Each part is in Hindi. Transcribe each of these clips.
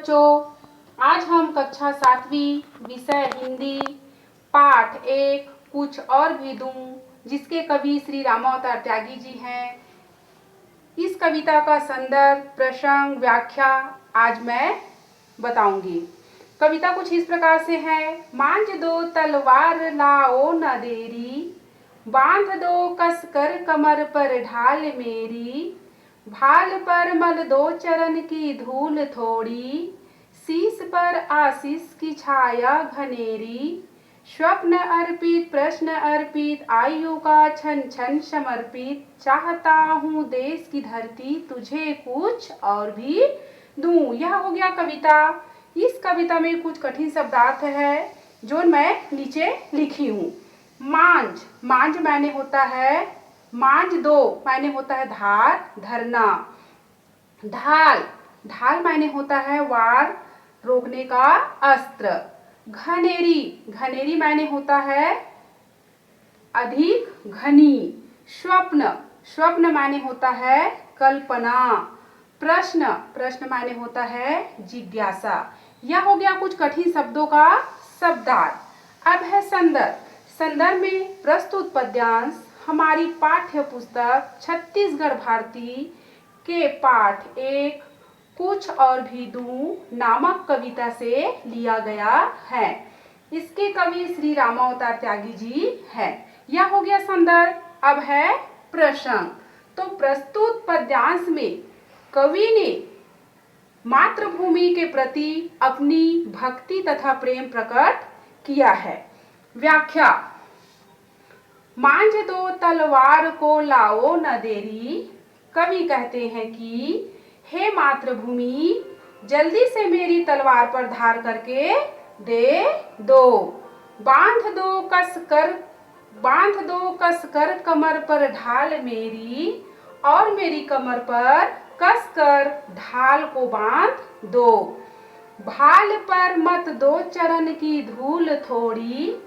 बच्चों, आज हम कक्षा 7वीं विषय हिंदी पाठ 1 कुछ और भी दूं, जिसके कवि श्री रामावतार त्यागी जी हैं। इस कविता का संदर्भ, प्रसंग, व्याख्या आज मैं बताऊंगी। कविता कुछ इस प्रकार से है। मांझ दो तलवार लाओ न देरी, बांध दो कसकर कमर पर ढाल मेरी, भाल पर मल दो चरण की धूल थोड़ी, शीश पर आशीष की छाया घनेरी, स्वप्न अर्पित प्रश्न अर्पित आयु का छन छन समर्पित, चाहता हूँ देश की धरती तुझे कुछ और भी दूं। यह हो गया कविता। इस कविता में कुछ कठिन शब्दार्थ है जो मैं नीचे लिखी हूँ। मांझ, मांझ माने होता है मांझ दो माने होता है धार, धरना। ढाल, ढाल माने होता है वार, रोकने का अस्त्र। घनेरी, घनेरी माने होता है अधिक, घनी। स्वप्न, स्वप्न माने होता है कल्पना। प्रश्न, प्रश्न माने होता है जिज्ञासा। यह हो गया कुछ कठिन शब्दों का शब्दार्थ। अब है संदर्भ। संदर्भ में प्रस्तुत पद्यांश हमारी पाठ्य पुस्तक छत्तीसगढ़ भारती के पाठ 1 कुछ और भी दूं नामक कविता से लिया गया है। इसके कवि श्री रामावतार त्यागी जी हैं। यह हो गया संदर्भ। अब है प्रसंग। तो प्रस्तुत पद्यांश में कवि ने मातृभूमि के प्रति अपनी भक्ति तथा प्रेम प्रकट किया है। व्याख्या। मांझ दो तलवार को लाओ न देरी, कवि कहते हैं कि हे मातृभूमि, जल्दी से मेरी तलवार पर धार करके दे दो। बांध दो कसकर कमर पर ढाल मेरी, और मेरी कमर पर कसकर ढाल को बांध दो। भाल पर मत दो चरण की धूल थोड़ी,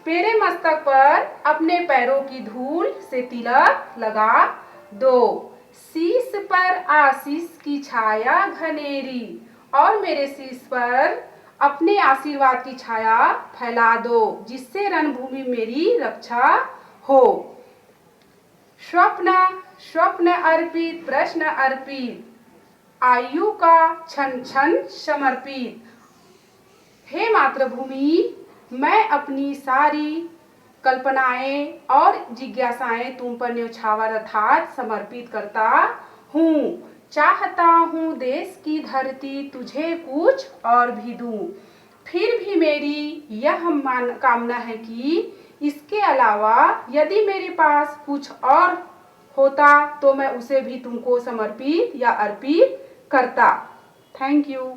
मेरे मस्तक पर अपने पैरों की धूल से तिलक लगा दो। शीश पर आशीष की छाया घनेरी, और मेरे शीश पर अपने आशीर्वाद की छाया फैला दो, जिससे रणभूमि मेरी रक्षा हो। स्वप्न, स्वप्न अर्पित प्रश्न अर्पित आयु का छन छन समर्पित। हे मातृभूमि, मैं अपनी सारी कल्पनाएं और जिज्ञासाएं तुम पर न्यौछावर अर्थात समर्पित करता हूँ। चाहता हूँ देश की धरती तुझे कुछ और भी दूं। फिर भी मेरी यह कामना है कि इसके अलावा यदि मेरे पास कुछ और होता तो मैं उसे भी तुमको समर्पित या अर्पित करता। Thank you.